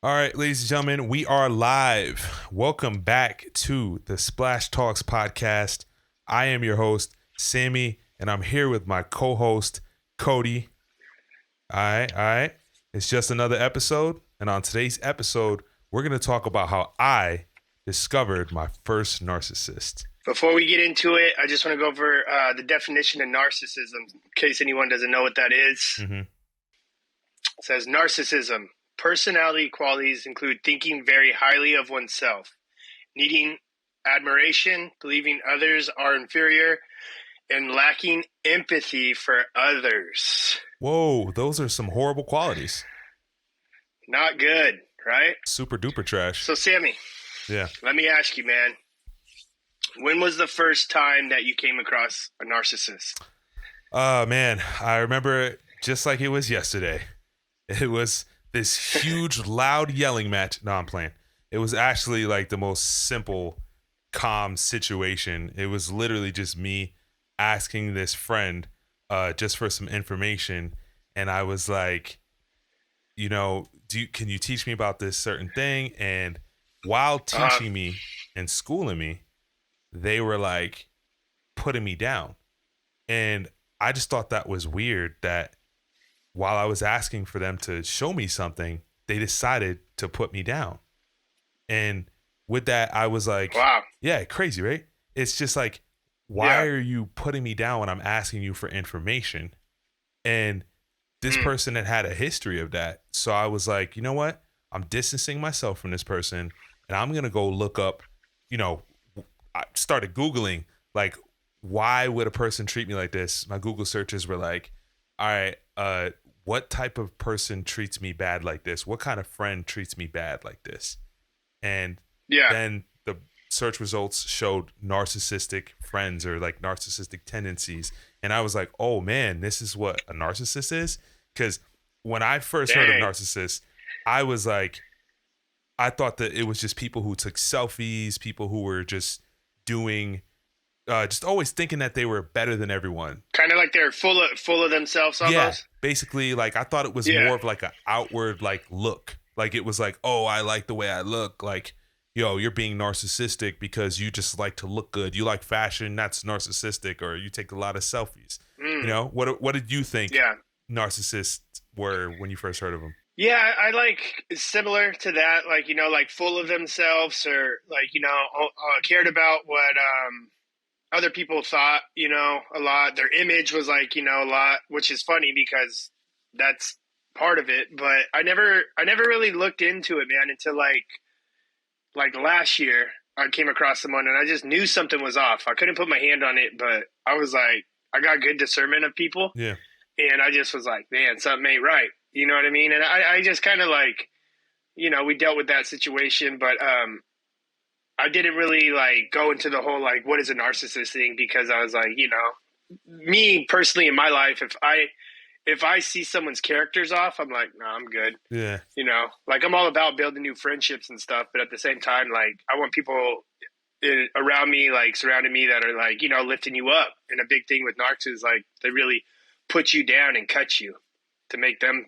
All right, ladies and gentlemen, we are live. Welcome back to the Splash Talks podcast. I am your host, Sammy, and I'm here with my co-host, Cody. All right. It's just another episode, and on today's episode, we're going to talk about how I discovered my first narcissist. Before we get into it, I just want to go over the definition of narcissism, in case anyone doesn't know what that is. Mm-hmm. It says narcissism. Personality qualities include thinking very highly of oneself, needing admiration, believing others are inferior, and lacking empathy for others. Whoa, those are some horrible qualities. Not good, right? Super duper trash. So, Sammy, Yeah. let me ask you, man. When was the first time that you came across a narcissist? Man, I remember it just like it was yesterday. It was this huge, loud yelling match. No, I'm playing. It was actually like the most simple, calm situation. It was literally just me asking this friend just for some information. And I was like, can you teach me about this certain thing? And while teaching me and schooling me, they were like putting me down. And I just thought that was weird that while I was asking for them to show me something, they decided to put me down. And with that, I was like, wow. Yeah, crazy, right? It's just like, why are you putting me down when I'm asking you for information? And this person had a history of that. So I was like, you know what? I'm distancing myself from this person, and I'm going to go look up, I started Googling, like, why would a person treat me like this? My Google searches were like, all right, what type of person treats me bad like this? What kind of friend treats me bad like this? And then the search results showed narcissistic friends or like narcissistic tendencies. And I was like, oh man, this is what a narcissist is? Because when I first heard of narcissists, I was like, I thought that it was just people who took selfies, people who were just doing just always thinking that they were better than everyone. Kind of like they're full of themselves almost. Yeah, basically, like I thought it was more of like an outward like look. Like it was like, oh, I like the way I look. Like, you're being narcissistic because you just like to look good. You like fashion, that's narcissistic. Or you take a lot of selfies. What did you think narcissists were when you first heard of them? Yeah, I like similar to that. Like, like full of themselves or like, cared about what other people thought, a lot. Their image was like, a lot, which is funny because that's part of it. But I never really looked into it, man, until like last year I came across someone and I just knew something was off. I couldn't put my hand on it, but I was like, I got good discernment of people. Yeah. And I just was like, man, something ain't right. You know what I mean? And I just kind of like, we dealt with that situation, but I didn't really like go into the whole like what is a narcissist thing because I was like, me personally in my life, if I see someone's characters off, I'm like, no, I'm good. Yeah. Like I'm all about building new friendships and stuff, but at the same time, like I want people around me, like surrounding me that are like, lifting you up. And a big thing with narcs is like they really put you down and cut you to make them,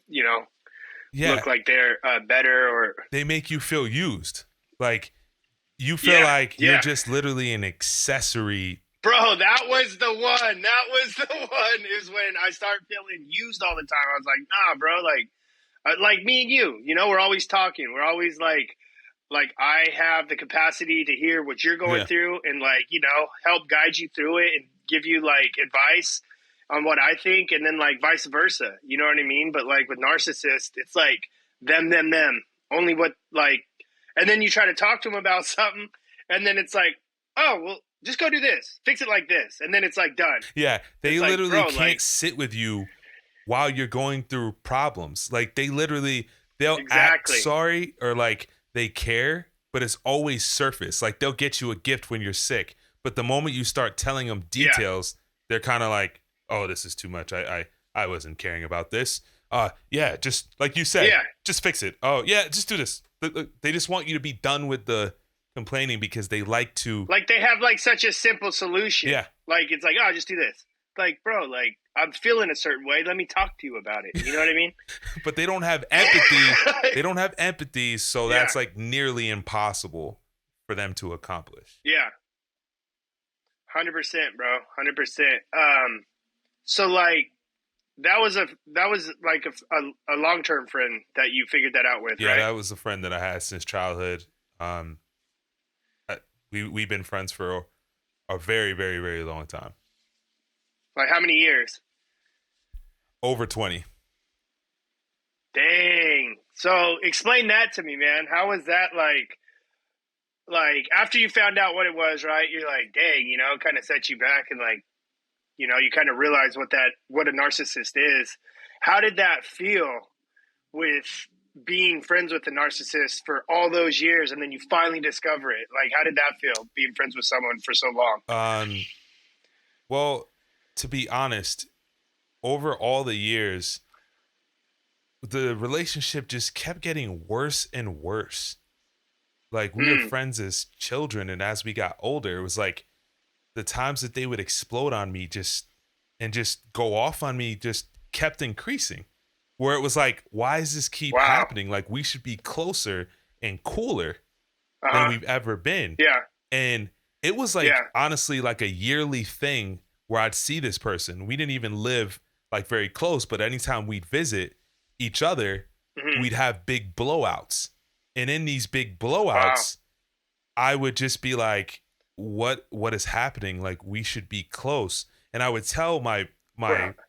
look like they're better or they make you feel used. Like you feel like you're just literally an accessory. Bro, that was the one. Is when I start feeling used all the time. I was like, nah, bro, like me and you, we're always talking. We're always like I have the capacity to hear what you're going through and like, help guide you through it and give you like advice on what I think. And then like vice versa, you know what I mean? But like with narcissists, it's like them, only what like, and then you try to talk to them about something and then it's like, oh, well, just go do this, fix it like this. And then it's like done. Yeah. They it's literally like, bro, can't like, sit with you while you're going through problems. Like they'll act sorry or like they care, but it's always surface. Like they'll get you a gift when you're sick. But the moment you start telling them details, they're kind of like, oh, this is too much. I wasn't caring about this. Just like you said, just fix it. Oh yeah, just do this. They just want you to be done with the complaining because they like to. Like they have like such a simple solution. Yeah. Like it's like, oh, just do this. like, bro, like I'm feeling a certain way. Let me talk to you about it. You know what I mean? But they don't have empathy. They don't have empathy, so Yeah. that's like nearly impossible for them to accomplish. Yeah. 100%, bro. 100%. So like that was like a long-term friend that you figured that out with, Yeah, right? that was a friend that I had since childhood. We've been friends for a very, very, very long time. Like how many years? Over 20. Dang. So explain that to me, man. How was that like after you found out what it was, right? You're like, dang, you know, kind of set you back and like, you know, you kind of realize what a narcissist is. How did that feel with being friends with a narcissist for all those years and then you finally discover it? Like, how did that feel being friends with someone for so long? Well, to be honest, over all the years, the relationship just kept getting worse and worse. Like we were friends as children, and as we got older, it was like the times that they would explode on me just go off on me just kept increasing. Where it was like, why does this keep happening? Like we should be closer and cooler than we've ever been. Yeah. And it was like honestly like a yearly thing where I'd see this person. We didn't even live like very close, but anytime we'd visit each other, we'd have big blowouts. And in these big blowouts, I would just be like, what is happening? Like we should be close. And I would tell my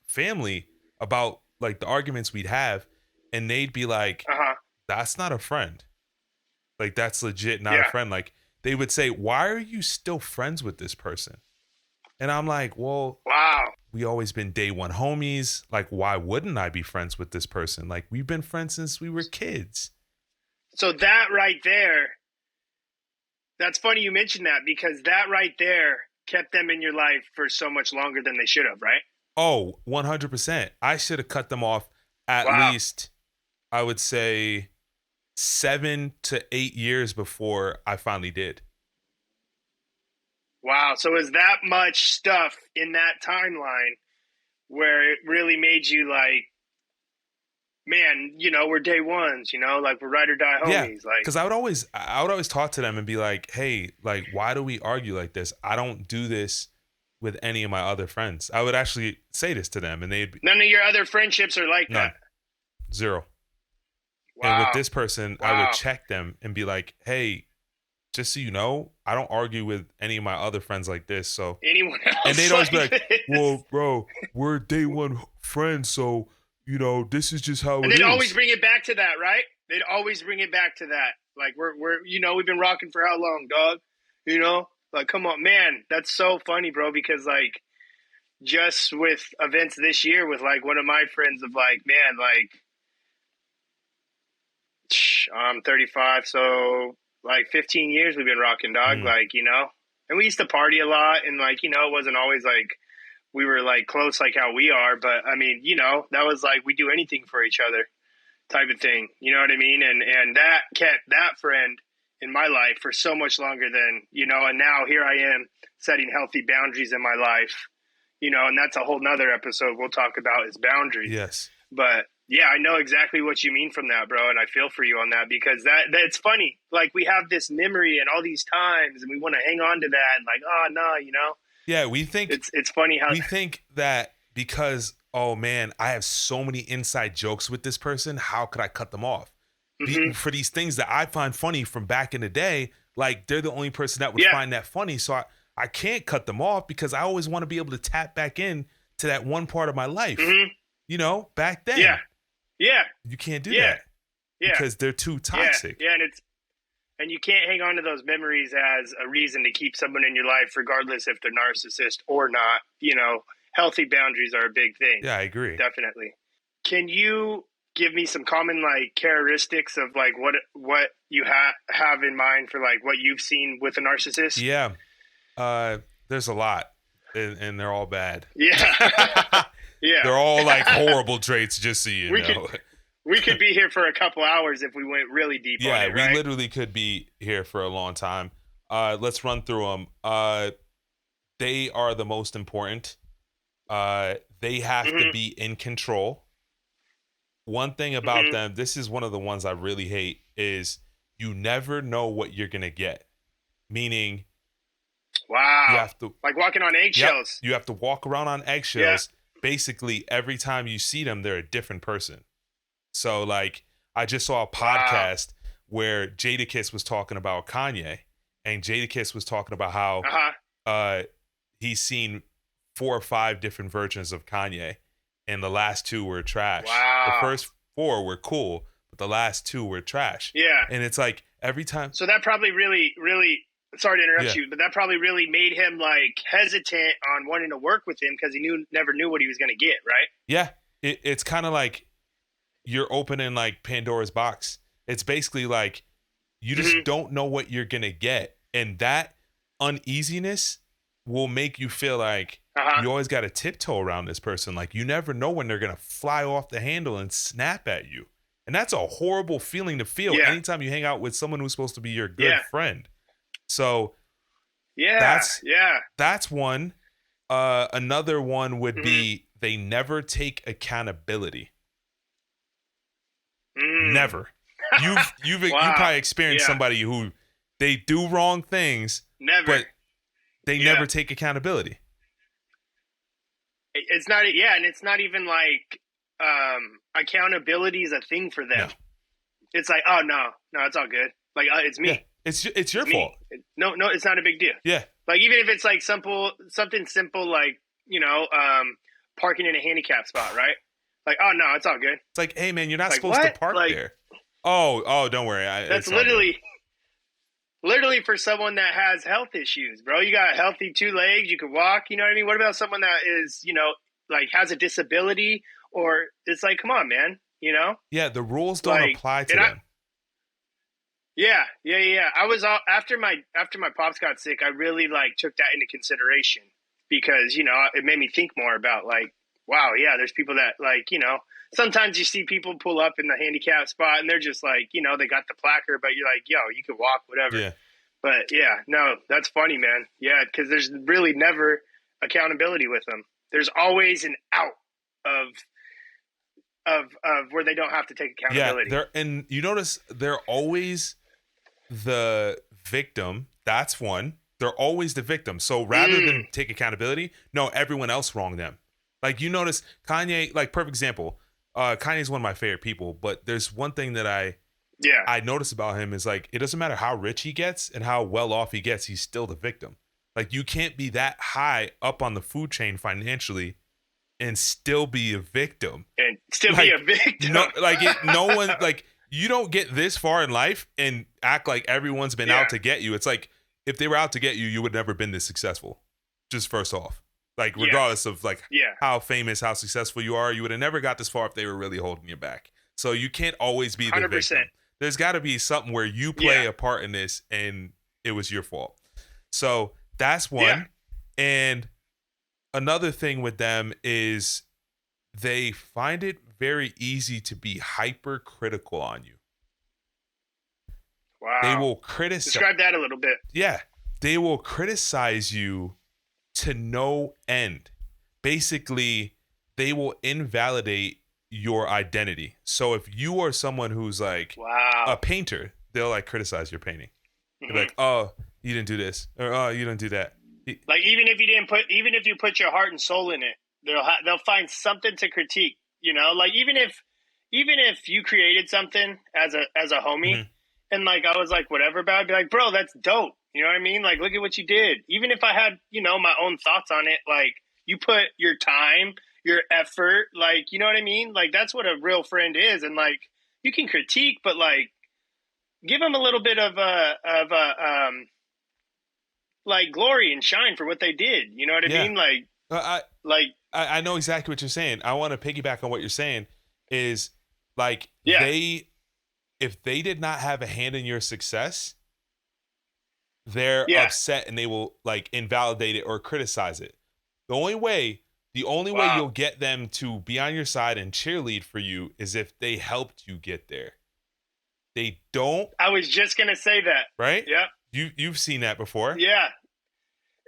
family about like the arguments we'd have, and they'd be like, that's not a friend. Like that's legit not a friend. Like they would say, why are you still friends with this person? And I'm like, well, we always been day one homies. Like, why wouldn't I be friends with this person? Like we've been friends since we were kids. So that right there, that's funny you mentioned that because that right there kept them in your life for so much longer than they should have, right? Oh, 100%. I should have cut them off at least, I would say, 7 to 8 years before I finally did. Wow. So is that much stuff in that timeline where it really made you like, man, you know, we're day ones, you know, like we're ride or die homies. Yeah, like, because I would always talk to them and be like, hey, like, why do we argue like this? I don't do this with any of my other friends. I would actually say this to them, and they'd be, none of your other friendships are like none. that. 0. And with this person, I would check them and be like, hey, just so you know, I don't argue with any of my other friends like this. So anyone else, and they'd always like be like, this? well, bro, we're day one friends, so you know, this is just how and it is. they'd always bring it back to that, right? They'd always bring it back to that. Like we're you know, we've been rocking for how long, dog? You know? Like, come on, man. That's so funny, bro, because like just with events this year with like one of my friends of like, man, like I'm 35, so like 15 years we've been rocking, dog. Like, you know, and we used to party a lot, and like, you know, it wasn't always like we were like close like how we are, but I mean, you know, that was like we do anything for each other type of thing. You know what I mean? And that kept that friend in my life for so much longer than, you know, and now here I am setting healthy boundaries in my life, you know, and that's a whole nother episode we'll talk about is boundaries. Yes. But yeah, I know exactly what you mean from that, bro. And I feel for you on that because that's funny. Like we have this memory and all these times and we want to hang on to that and like, oh no, you know? Yeah, we think it's funny how we think that because, oh man, I have so many inside jokes with this person, how could I cut them off? For these things that I find funny from back in the day, like they're the only person that would find that funny. So I can't cut them off because I always want to be able to tap back in to that one part of my life. You know, back then. Yeah. You can't do that. Yeah. Because they're too toxic. Yeah, and you can't hang on to those memories as a reason to keep someone in your life, regardless if they're narcissist or not. You know, healthy boundaries are a big thing. Yeah, I agree. Definitely. Can you give me some common like characteristics of like what you have in mind for like what you've seen with a narcissist? Yeah. There's a lot, and they're all bad. Yeah. Yeah. They're all like horrible traits, just so you know. We could be here for a couple hours if we went really deep on it, right? Yeah, we literally could be here for a long time. Let's run through them. They are the most important. They have to be in control. One thing about them, this is one of the ones I really hate, is you never know what you're gonna get. Meaning, wow, you have to like walking on eggshells. You have to walk around on eggshells. Basically, every time you see them, they're a different person. So, like, I just saw a podcast where Jadakiss was talking about Kanye, and Jadakiss was talking about how he's seen 4 or 5 different versions of Kanye, and the last 2 were trash. Wow. The first 4 were cool, but the last 2 were trash. Yeah. And it's like every time. So that probably really, sorry to interrupt you, but that probably really made him like hesitant on wanting to work with him because he never knew what he was going to get, right? Yeah. It's kind of like you're opening like Pandora's box. It's basically like you just don't know what you're going to get. And that uneasiness will make you feel like you always got to tiptoe around this person. Like you never know when they're going to fly off the handle and snap at you. And that's a horrible feeling to feel anytime you hang out with someone who's supposed to be your good friend. So that's one. Another one would be they never take accountability. Never. You probably experienced somebody who they do wrong things, but they never take accountability. It's not, and it's not even like accountability is a thing for them. No. It's like, oh no, it's all good. Like it's me. Yeah. It's your fault. No, it's not a big deal. Yeah. Like even if it's like something simple, like parking in a handicap spot, right? Like, oh no, it's all good. It's like, hey man, you're not supposed to park there. Oh, don't worry. That's literally for someone that has health issues, bro. You got a healthy 2 legs, you could walk. You know what I mean? What about someone that is, like has a disability, or it's like, come on, man. Yeah, the rules don't apply to them. Yeah. I was after my pops got sick, I really like took that into consideration because, it made me think more about like, wow, yeah, there's people that like, sometimes you see people pull up in the handicap spot and they're just like, they got the placard, but you're like, yo, you can walk, whatever. Yeah. But yeah, no, that's funny, man. Yeah. Cause there's really never accountability with them. There's always an out of where they don't have to take accountability. Yeah. And you notice they're always the victim. That's one. They're always the victim. So rather than take accountability, no, everyone else wronged them. Like you notice Kanye, like perfect example. Kanye's one of my favorite people, but there's one thing that I notice about him is like it doesn't matter how rich he gets and how well off he gets, he's still the victim. Like you can't be that high up on the food chain financially and still be a victim. And still be a victim. No one like you don't get this far in life and act like everyone's been out to get you. It's like if they were out to get you, you would never been this successful. Just first off. Like regardless of like how famous, how successful you are, you would have never got this far if they were really holding you back. So you can't always be the 100%. Victim. There's got to be something where you play a part in this and it was your fault. So that's one. Yeah. And another thing with them is they find it very easy to be hypercritical on you. Wow. They will criticize. Describe that a little bit. Yeah. They will criticize you to no end. Basically, they will invalidate your identity. So if you are someone who's like a painter, they'll like criticize your painting. They'll be like, oh, you didn't do this, or oh, you didn't do that. Like even if you put your heart and soul in it, they'll find something to critique. Like even if you created something as a homie, and like I was like whatever about it, I'd be like, bro, that's dope. You know what I mean? Like, look at what you did. Even if I had, my own thoughts on it, like you put your time, your effort, like, you know what I mean? Like, that's what a real friend is. And like, you can critique, but like, give them a little bit of like glory and shine for what they did. You know what I mean? Like, I know exactly what you're saying. I want to piggyback on what you're saying is like, if they did not have a hand in your success, they're upset and they will like invalidate it or criticize it. The only way you'll get them to be on your side and cheerlead for you is if they helped you get there. They don't. I was just going to say that. Right? Yeah. You've seen that before. Yeah.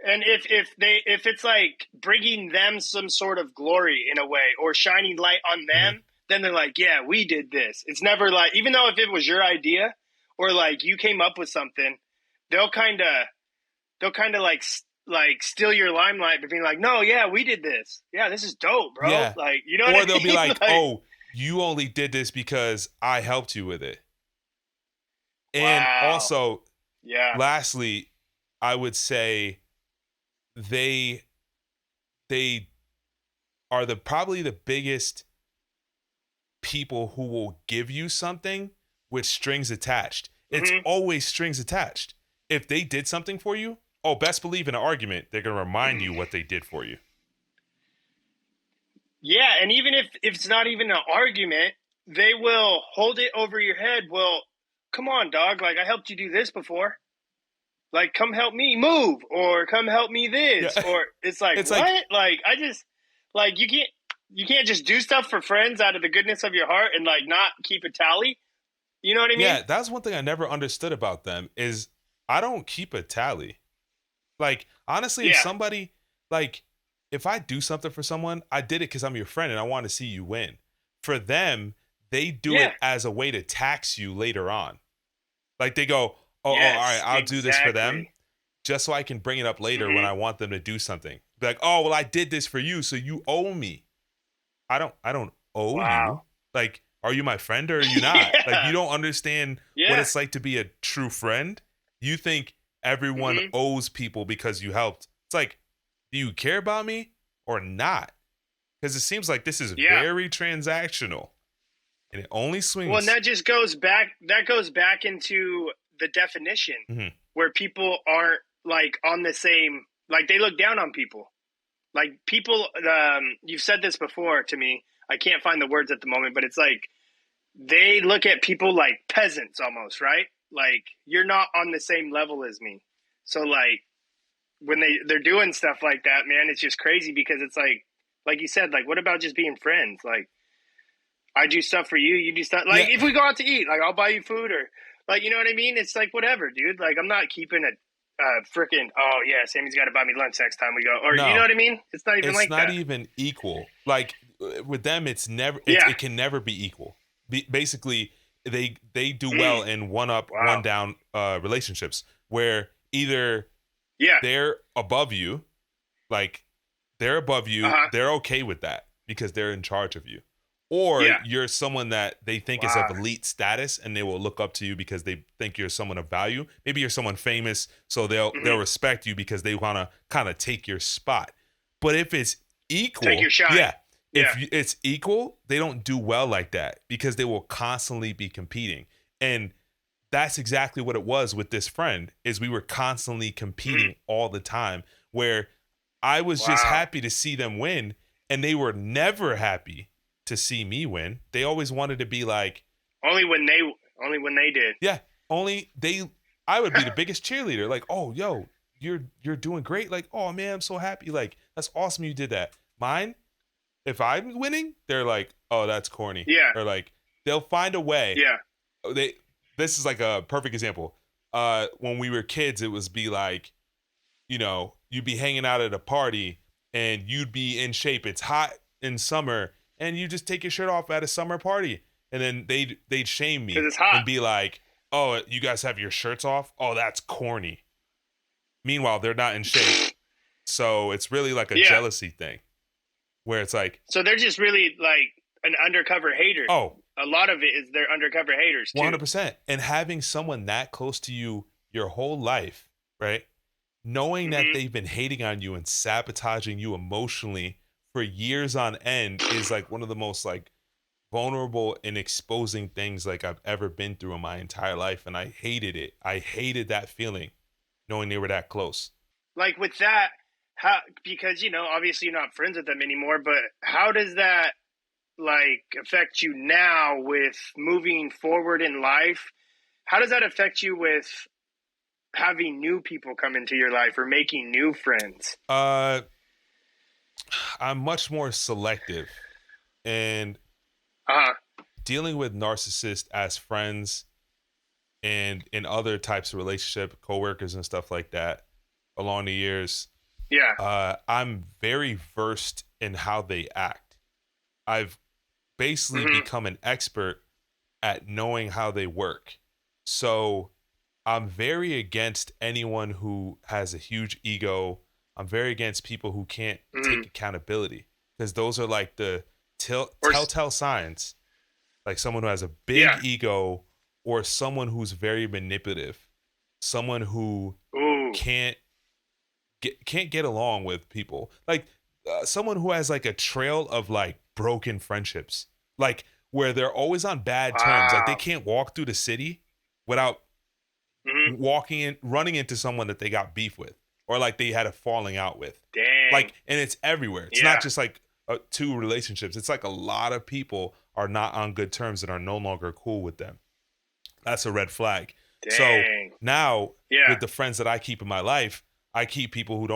And if it's like bringing them some sort of glory in a way or shining light on them, then they're like, yeah, we did this. It's never like, even though if it was your idea or like you came up with something, they'll kind of like steal your limelight by being like, no, yeah, we did this. Yeah, this is dope, bro. Yeah. Like, you know what I Or mean? they'll be like, Like, oh, you only did this because I helped you with it. And wow. also, Yeah. lastly, I would say they are probably the biggest people who will give you something with strings attached. It's always strings attached. If they did something for you, oh, best believe in an argument, they're going to remind you what they did for you. Yeah, and even if it's not even an argument, they will hold it over your head. Well, come on, dog. Like, I helped you do this before. Like, come help me move, or come help me this, Yeah. or it's like, It's what? Like, I just like you can't just do stuff for friends out of the goodness of your heart and like not keep a tally. You know what I mean? Yeah, that's one thing I never understood about them is I don't keep a tally. Like, honestly, if Yeah. somebody, like, if I do something for someone, I did it because I'm your friend and I want to see you win. For them, they do Yeah. it as a way to tax you later on. Like, they go, oh, all Yes, right, I'll do this for them exactly. just so I can bring it up later when I want them to do something. Be like, oh, well, I did this for you, so you owe me. I don't owe you. Wow. Like, are you my friend or are you not? Like, you Yeah. don't understand what Yeah. it's like to be a true friend. You think everyone owes people because you helped. It's like, do you care about me or not? Because it seems like this is Yeah. very transactional, and it only swings. Well, and that just goes back. That goes back into the definition where people aren't like on the same. Like, they look down on people. Like, people. You've said this before to me. I can't find the words at the moment, but it's like they look at people like peasants almost, right? Like, you're not on the same level as me. So like when they're doing stuff like that, man, it's just crazy because it's like you said, like, what about just being friends? Like, I do stuff for you, you do stuff. Like, Yeah. if we go out to eat, like, I'll buy you food or, like, you know what I mean? It's like, whatever, dude. Like, I'm not keeping a freaking, oh, yeah, Sammy's got to buy me lunch next time we go. Or, you know No, what I mean? It's not even it's like not that. even equal. Like, with them, it's never. Yeah. It can never be equal. Basically, they do well in one up, Wow. one down relationships where either Yeah. they're above you, like they're above you, they're okay with that because they're in charge of you. Or Yeah. you're someone that they think is of elite status and they will look up to you because they think you're someone of value. Maybe you're someone famous, so they'll respect you because they want to kind of take your spot. But if it's equal, Take your shine. yeah. If it's equal, they don't do well like that because they will constantly be competing. And that's exactly what it was with this friend is we were constantly competing all the time where I was just happy to see them win and they were never happy to see me win. They always wanted to be like only when they did. Yeah, I would be the biggest cheerleader. Like, "Oh, yo, you're doing great." Like, "Oh man, I'm so happy." Like, "That's awesome you did that." Mine, if I'm winning, they're like, "Oh, that's corny." Yeah. Or like they'll find a way. Yeah. This is like a perfect example. When we were kids, it was be like, you'd be hanging out at a party and you'd be in shape. It's hot in summer and you just take your shirt off at a summer party. And then they'd shame me 'Cause it's hot. and be like, "Oh, you guys have your shirts off? Oh, that's corny." Meanwhile, they're not in shape. So it's really like a jealousy thing where it's like, so they're just really like an undercover hater. oh, a lot of it is they're undercover haters too. 100%. And having someone that close to you your whole life, right? Knowing that they've been hating on you and sabotaging you emotionally for years on end is like one of the most like vulnerable and exposing things like I've ever been through in my entire life. And I hated it. I hated that feeling knowing they were that close. Like with that, because obviously you're not friends with them anymore, but how does that like affect you now with moving forward in life? How does that affect you with having new people come into your life or making new friends? I'm much more selective and dealing with narcissists as friends and in other types of relationship, coworkers and stuff like that along the years. Yeah. I'm very versed in how they act. I've basically Mm-hmm. become an expert at knowing how they work. So I'm very against anyone who has a huge ego. I'm very against people who can't Mm-hmm. take accountability, because those are like the Or telltale signs. Like someone who has a big yeah. ego, or someone who's very manipulative, someone who Ooh. can't can't get along with people. Like someone who has like a trail of like broken friendships, like where they're always on bad terms. Like they Wow. can't walk through the city without Mm-hmm. running into someone that they got beef with, or like they had a falling out with. Dang. Like, and it's everywhere. It's not Yeah. just like two relationships. It's like a lot of people are not on good terms and are no longer cool with them. That's a red flag. So Dang. now Yeah. with the friends that I keep in my life, I keep people who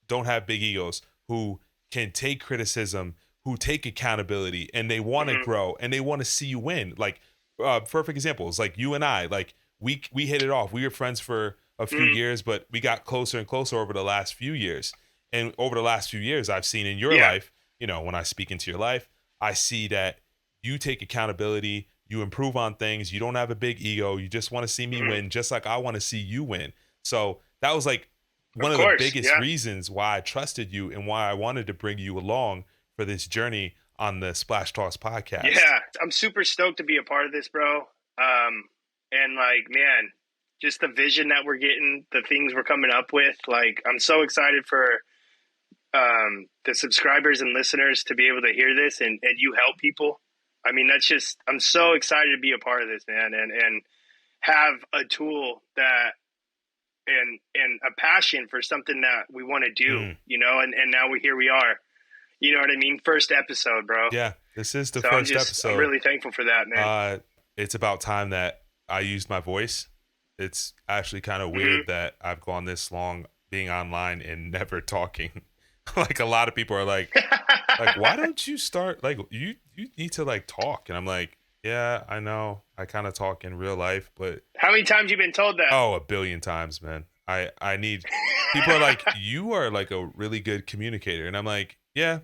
don't have big egos, who can take criticism, who take accountability, and they want to Mm-hmm. grow and they want to see you win. Like perfect examples, like you and I, like we hit it off. We were friends for a few Mm-hmm. years, but we got closer and closer over the last few years. And over the last few years, I've seen in your Yeah. life, when I speak into your life, I see that you take accountability, you improve on things, you don't have a big ego, you just want to see me Mm-hmm. win, just like I want to see you win. So that was like Of one of the course. biggest Yeah. reasons why I trusted you and why I wanted to bring you along for this journey on the Splash Talks podcast. Yeah. I'm super stoked to be a part of this, bro. And like, man, just the vision that we're getting, the things we're coming up with. Like, I'm so excited for the subscribers and listeners to be able to hear this and you help people. I mean, that's just, I'm so excited to be a part of this, man, and have a tool that and a passion for something that we want to do, and now here we are. You know what I mean? First episode, bro. Yeah, this is the So first I'm episode. really thankful for that, man. It's about time that I used my voice. It's actually kind of weird that I've gone this long being online and never talking. Like a lot of people are like, why don't you start? Like you need to like talk. And I'm like, yeah, I know. I kind of talk in real life, but How many times you been told that? oh, a billion times, man. I need. People are like, you are like a really good communicator, and I'm like, yeah,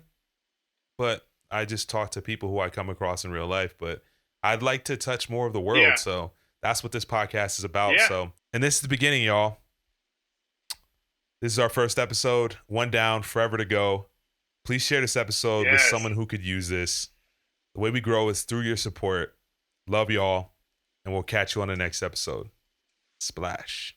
but I just talk to people who I come across in real life. But I'd like to touch more of the world, Yeah. so that's what this podcast is about. Yeah. So, and this is the beginning, y'all. This is our first episode. One down, forever to go. Please share this episode with Yes. someone who could use this. The way we grow is through your support. Love y'all, and we'll catch you on the next episode. Splash.